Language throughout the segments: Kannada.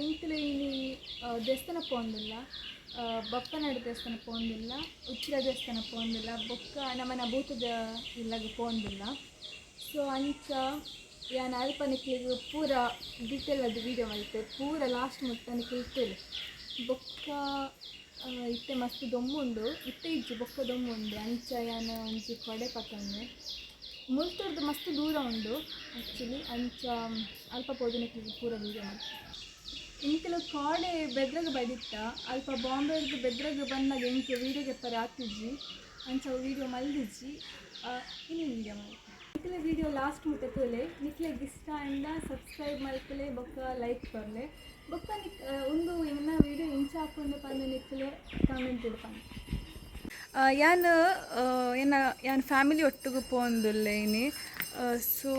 ಇಂಕಲು ಇನಿ ದೇವಸ್ಥಾನ ಪೋಂದಿಲ್ಲ, ಬಪ್ಪನಾಡು ದೇವಸ್ಥಾನ ಪೋಂದಿಲ್ಲ, ಉಚ್ಚಿಲ ದೇವಸ್ಥಾನ ಪೋಂದಿಲ್ಲ, ಬೊಕ್ಕ ನಮ್ಮನ ಭೂತದ ಇಲ್ಲಾಗ ಪೋಂದಿಲ್ಲ. ಸೊ ಅಂಚ ಯಾನ್ ಅಲ್ಪ ನಿಕ್ಲಿಗೆ ಪೂರ ಡೀಟೇಲ್ ಅದು ವೀಡಿಯೋ ಮಲ್ತೆ ಪೂರ ಲಾಸ್ಟ್ ಮುಟ್ಟ ನಿಕ್ಲಿ ಇತ್ತೇಳಿ ಬೊಕ್ಕ ಇತ್ತೆ ಮಸ್ತ್ ದೊಮ್ಮುಂಡು ಇತ್ತೆ ಇಜ್ಜಿ ಬೊಕ್ಕ ದೊಮ್ಮುಂಡು ಅಂಚ ಯಾನು ಒಂಜಿ ಕೊಡೆ ಪತ್ತಂದು ಮುಲ್ತೂರ್ದು ಮಸ್ತ್ ದೂರ ಉಂಡು ಆ್ಯಕ್ಚುಲಿ ಅಂಚ ಅಲ್ಪ ಪೋದಿನಕ್ಲಿಗೆ ಪೂರ ವೀಡಿಯೋ ಮಲ್ತೆ ಇಂಕಲು ಕಾಡೆ ಬೆದ್ರಗ ಬಡಿತ್ತ ಅಲ್ಪ ಬಾಂಬೆರ್ದು ಬೆದ್ರಗ ಬಂದಾಗ ಎಂಕೆ ವೀಡಿಯೋಗೆ ಪರ ಆತಿಜ್ಜಿ ಅಂಚ ವೀಡಿಯೋ ಮಲ್ದಿಜ್ಜಿ ಇನ್ನು ವೀಡಿಯೋ ಮಲ್ತೆ ನಿಕ್ಲೆ ವೀಡಿಯೋ ಲಾಸ್ಟ್ ಮುಟ್ಟ ತೋಲೆ ನಿಕ್ಲೆಗ್ ಇಷ್ಟ ಅಂಡ ಸಬ್ಸ್ಕ್ರೈಬ್ ಮಲ್ಪಲೆ ಬೊಕ್ಕ ಲೈಕ್ ಕೊರ್ಲೆ ಬೊಕ್ಕ ಒಂದು ಎನ್ನ ವೀಡಿಯೋ ಇಂಚ ಹಾಕೊಂಡು ಪಂದು ನಿಕ್ಲೆ ಕಾಮೆಂಟ್ ಇಡ್ಪಂಡು ಯಾನ್ ಫ್ಯಾಮಿಲಿ ಒಟ್ಟಿಗೆ ಪೋಂದುಲ್ಲೆ ಇನಿ so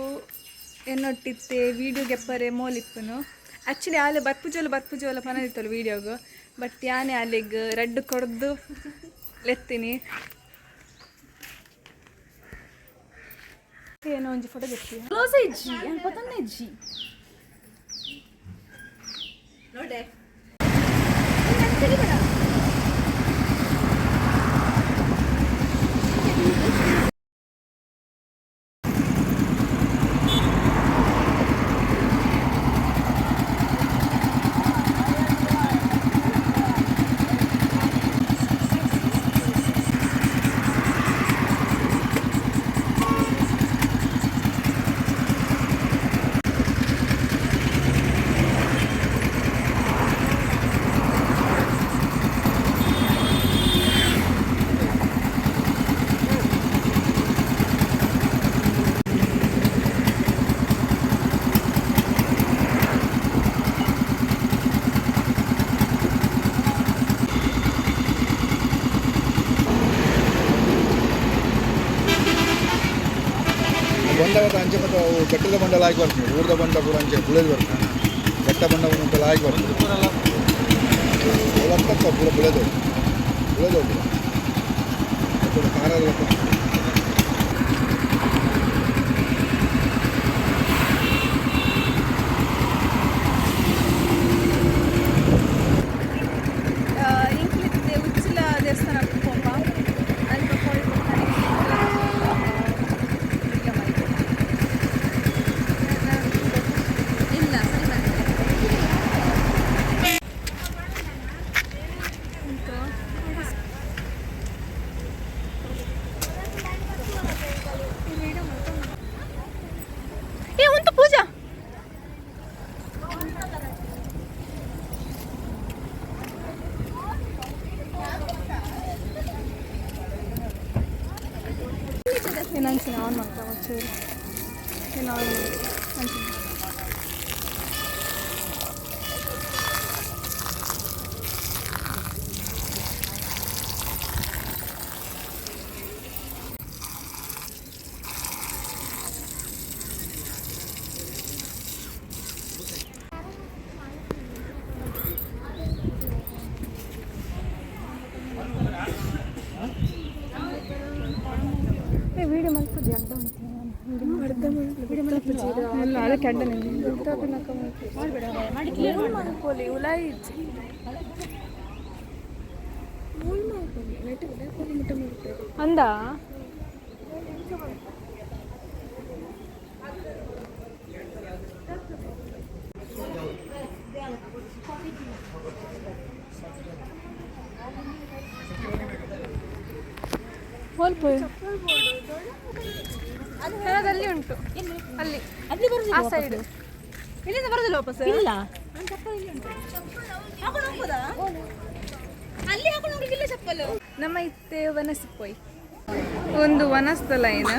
ಎನ್ನೊಟ್ಟಿತ್ತೆ video ಗೆಪ್ಪರೆ ಮೋಲಿಪ್ಪನು actually Aale ಬರ್ಪುಜೋಲ ಪನದಿತ್ತಲು ವೀಡಿಯೋಗು but ಯಾನೇ ಅಲ್ಲಿಗೆ ರೆಡ್ ಕೊಡ್ದು ಲೆತ್ತೀನಿ ಏನೋ ಒಂಜಿ ಫೋಟೋ ತೆಗ್ತೀಯ ಕ್ಲೋಸ್ ಇಜ್ಜಿ ಏನು ಪತನ್ನ ಇಜ್ಜಿ ನೋಡೆ ತೆಗಿಬೇಡ ಬಂದಾಗ ಅಂಚೆ ಮತ್ತು ಬೆಟ್ಟದ ಬಂಡೆಲ್ಲ ಆಗಿ ಬರ್ತದೆ ಊರದ ಬಂಡ ಪೂರ ಅಂಚೆ ಬುಳೆದು ಬರ್ತದೆ ಬೆಟ್ಟ ಬಂಡ ಬಂಡೆಲ್ಲ ಆಗಿ ಬರ್ತದೆ ಪೂರ ಬುಳೆದು ಕಾರಲ್ಲಿ ಉಚ್ಚಿಲ ದೇವಸ್ಥಾನ ಏನಾಂಚಿನ ಆನ್ ಮಾಡ್ತಾವ ಚೂರು ಏನು ಆನ್ ಅಂಚಿನ ವೀಡಿಯೋ ಮಲ್ಪುಜಿ ಅಲ್ಲ ಅದಕ್ಕೆ ಅಡ್ಡ ಮಲ್ಪೋಲಿ ಉಲಾಯಿ ಅಂದ ಹೋಲ್ಪೋಯ್ ಅಲ್ಲಿ ಉಂಟು ಅಲ್ಲಿ ಆ ಸೈಡ್ ಇಲ್ಲಿಂದ ಬರೋದಿಲ್ಲ ವಾಪಸ್ ಇಲ್ಲ ನಮ್ಮ ಇತ್ತೆ ವನಸಿಪ್ಪೋಯ್ ಒಂದು ವನಸ್ಥಳ ಏನು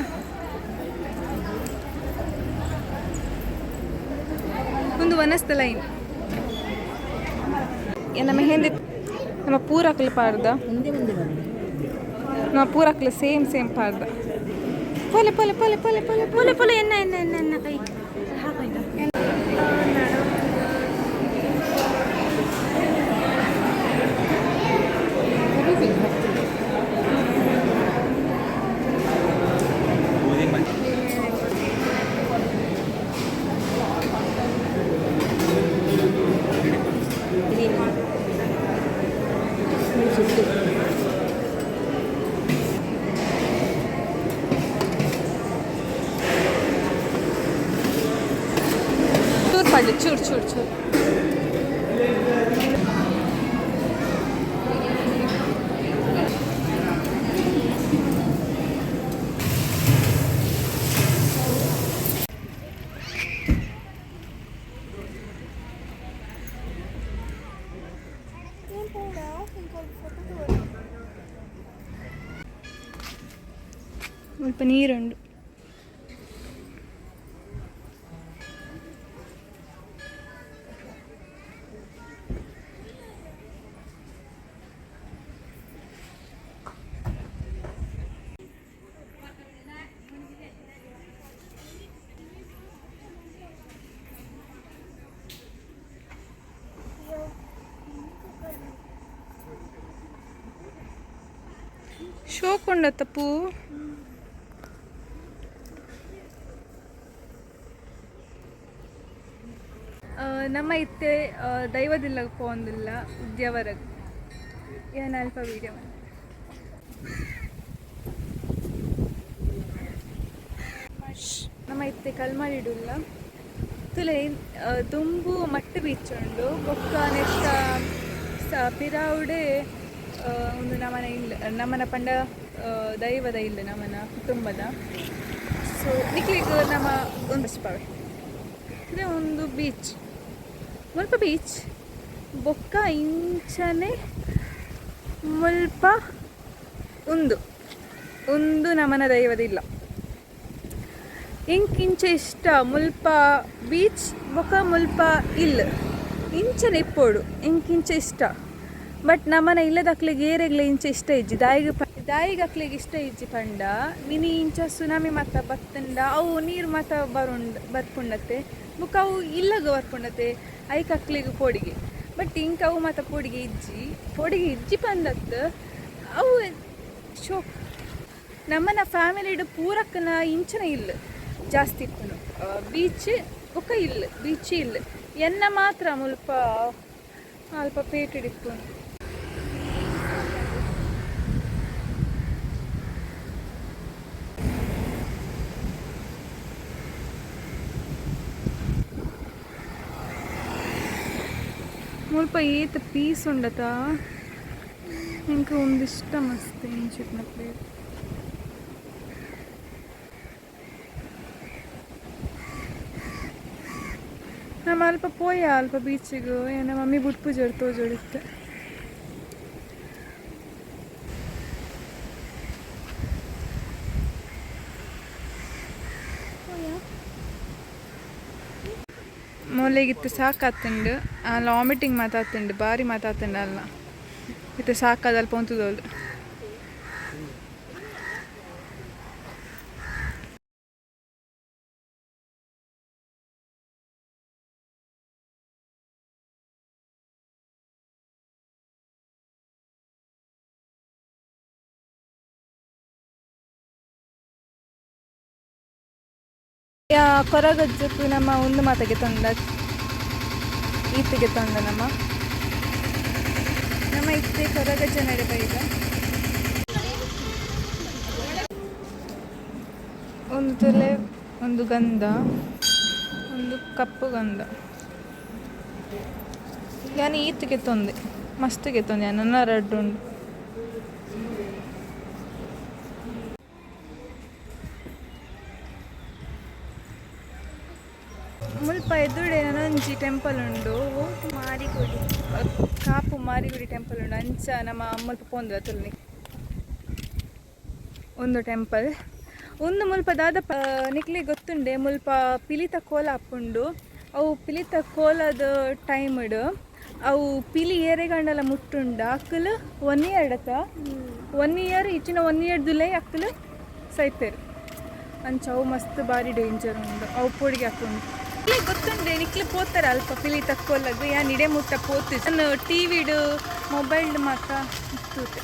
ಒಂದು ವನಸ್ಥಳ ಏನು ನಮ್ಮ ಹಿಂದೆ ನಮ್ಮ ಪೂರಕ್ಲು ಪಾರ್ದ ನಮ್ಮ ಪೂರಕ್ಲು ಸೇಮ್ ಪಾರ್ದ ಪೊಲೆ ಪೊಲೆ ಪೊಲೆ ಪೊಲೆ ಪೊಲೆ ಪೊಲೆ ಪೊಲೆ ಎನ್ನ ಕೈ ಹಾಕಾಯ್ತಾ ಪಾಡ್ಲಿ ಚೂರು ಚೂರು ಚೂರು. ಸ್ವಲ್ಪ ನೀರುಂಡು. ಶೋಕೊಂಡ ತಪ್ಪು. ನಮ್ಮ ಇತ್ತೆ ದೈವದಿಲ್ಲ ಪೋಂದಿಲ್ಲ ಉದ್ಯವರಗ್ ಏನು ಅಲ್ಪ ವೀಡಿಯೋ ನಮ್ಮ ಇತ್ತೆ ಕಲ್ಮಾಡಿಡುಲ್ಲ ತುಲೆ ದುಂಬು ಮಟ್ಟ ಬೀಚ್ ಉಂಡು ಬೊಕ್ಕ ನೆಟ್ಟ ಪಿರಾವುಡೆ ಒಂದು ನಮನ ಇಲ್ಲ ನಮ್ಮನ ಪಂಡ ದೈವದ ಇಲ್ಲ ನಮ್ಮನ ಕುಟುಂಬದ. ಸೊ ನಿಕ್ಲಿಗೆ ನಮ್ಮ ಒಂದು ಸ್ಪಾವೆ ಇದೇ ಒಂದು ಬೀಚ್ ಮುಲ್ಪ ಬೀಚ್ ಬೊಕ್ಕ ಇಂಚನೆ ಮುಲ್ಪ ಒಂದು ನಮನ ದೈವದಿಲ್ಲ ಇಂಚ ಇಷ್ಟ ಮುಲ್ಪ ಬೀಚ್ ಬೊಕ್ಕ ಮುಲ್ಪ ಇಲ್ಲ ಇಂಚನೆ ಇಪ್ಪೋಡು ಇಂಚ ಇಷ್ಟ. ಬಟ್ ನಮ್ಮನ ಇಲ್ಲದಕ್ಲಿಗೆ ಏರೆಗ್ಲೆ ಇಂಚ ಇಷ್ಟ ಇಜ್ಜಿ ದಾಯಿಗೆ ಅಕ್ಲಿಗೆ ಇಷ್ಟ ಇಜ್ಜಿ ಪಂಡ ಮಿನಿ ಇಂಚ ಸುನಾಮಿ ಮತ್ತ ಬತ್ತಂಡ ಅವು ನೀರು ಮತ ಬರ್ಪುಂಡತ್ತೆ ಬುಕ್ಕ ಅವು ಇಲ್ಲಗ ಬರ್ಪುಂಡತ್ತೆ ಐಕ್ ಅಕ್ಲಿಗೆ ಪೋಡಿಗೆ. ಬಟ್ ಇಂಕ ಅವು ಮತ ಪೋಡಿಗೆ ಇಜ್ಜಿ ಪಂದತ್ ಅವು ಶೋಕ್. ನಮ್ಮನ ಫ್ಯಾಮಿಲಿಡು ಪೂರಕ್ಕನ ಇಂಚನ ಇಲ್ಲ ಜಾಸ್ತಿ ಇಪ್ಪನು ಬೀಚ್ ಬುಕ್ಕ ಇಲ್ಲ ಬೀಚ್ ಇಲ್ಲ ಎನ್ನ ಮಾತ್ರ ಮುಲ್ಪ ಅಲ್ಪ ಪೇಟಿಡಿಪ್ಪನು. ಮುಲ್ಪ ಏತ ಪೀಸ್ ಉಂಡತ ಇಂಕ ಒಂದಿಷ್ಟ ಮಸ್ತ್ ಇಂಚಿನ ಪ್ಲೇಟ್. ನಮ್ಮ ಅಲ್ಪ ಪೋಯ ಅಲ್ಪ ಬೀಚಿಗೂ ನಮ್ಮ ಮಮ್ಮಿ ಬುಟ್ಟು ಜೋಡಿ ತೋಜೋಡಿತ್ತೆ. ಮೊಲೆಗಿತ್ತು ಸಾಕಾತುಂಡು ಅಲ್ಲ ವಾಮಿಟಿಂಗ್ ಮಾತಾತುಂಡು ಭಾರಿ ಮಾತಾತುಂಡು ಅಲ್ಲ ಇತ್ತು ಸಾಕಾದಲ್ಲಿ ಪೊಂತುದೋಳು. ಕೊರಗಜ್ಜಕ್ಕೂ ನಮ್ಮ ಒಂದು ಮಾತಿಗೆ ತಂದ ಈತಿಗೆ ತಂದ ನಮ್ಮ ಇತ್ತೆ ಕೊರಗಜ್ಜ ನಡೆದ ಈಗ ಒಂದು ತೊಲೆ ಒಂದು ಗಂಧ ಒಂದು ಕಪ್ಪು ಗಂಧ ಯಾನು ಈತಿಗೆ ತೊಂದೆ ಮಸ್ತಿಗೆ ತೊಂದೆ ನನ್ನ ರಡ್ಡು ಉಂಡು. ಮುಲ್ಪ ಎದುರುಡೆ ನನೊಂಜಿ ಟೆಂಪಲ್ ಉಂಡು ಮಾರಿಗುಡಿ ಕಾಪು ಮಾರಿಗುಡಿ ಟೆಂಪಲ್ ಉಂಡು ಅಂಚ ನಮ್ಮ ಮುಲ್ಪ ಪೋಂದು ತುಲ್ನಿ ಒಂದು ಟೆಂಪಲ್ ಒಂದು ಮುಲ್ಪ ದಾದ ನಿಕ್ಲಿ ಗೊತ್ತುಂಡೆ ಮುಲ್ಪ ಪಿಲಿತ ಕೋಲ ಹಾಕೊಂಡು ಅವು ಪಿಲಿತ ಕೋಲದ ಟೈಮ್ಡು ಅವು ಪಿಲಿ ಏರೆಗಂಡಲ ಮುಟ್ಟುಂಡ ಅಕ್ಕಲು 1 ಇಯರ್ ಅಡತ 1 ಇಯರ್ ಇಚ್ಚಿನ 1 ಇಯರ್ ದುಲೈ ಅಕ್ಕಲು ಸೈಪೇರು ಅಂಚ ಅವು ಮಸ್ತ್ ಭಾರಿ ಡೇಂಜರ್ ಉಂಡು ಅವು ಪೊಡಿಗೆ ಹಾಕೊಂಡು ಗೊತ್ತುಂಡೆ ನಿಕ್ಲಿ ಪೋತಾರೆ ಅಲ್ಪ ಪಿಲಿ ತಕ್ಕೋಲದು ಯಾನ್ ಇಡೆ ಮುಟ್ಟ ಪೋತು ನಾನು ಟಿ ವಿಡು ಮೊಬೈಲ್ ಮಾತ್ರ ಇರ್ತದೆ.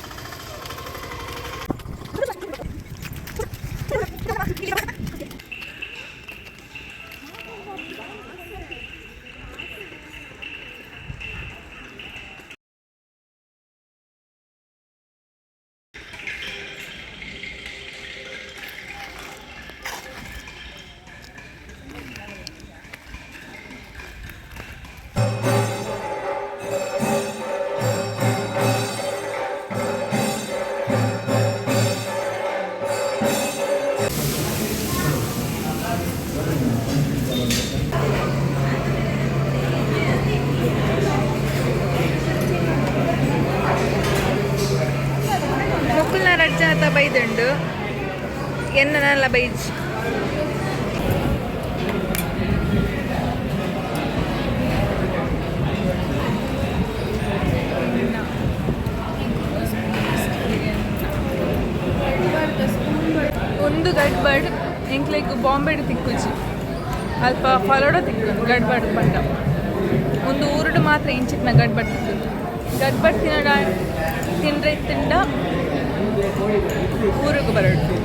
ಬೈದುಂಡು ಎನ್ನನೆಲ್ಲ ಬೈಜ್ ಒಂದು ಗಡ್ಬಡ್ ಎಂಕ್ಲೆಗ್ ಬಾಂಬೆಡ್ ತಿಕ್ಕುಜಿ ಅಲ್ಪ ಫಲೋಡ ತಿಕ್ಕು ಗಡ್ಬಡ್ ಪಂಡ ಒಂದು ಊರುಡು ಮಾತ್ರ ಇಂಚಿನ ಗಡ್ಬಡ್ ತಿಕ್ಕು ಗಡ್ಬಡ್ ತಿನ್ನಡ ತಿಂಡ್ರೆ ತಿಂಡ ಊರಿಗೆ ಬರಡು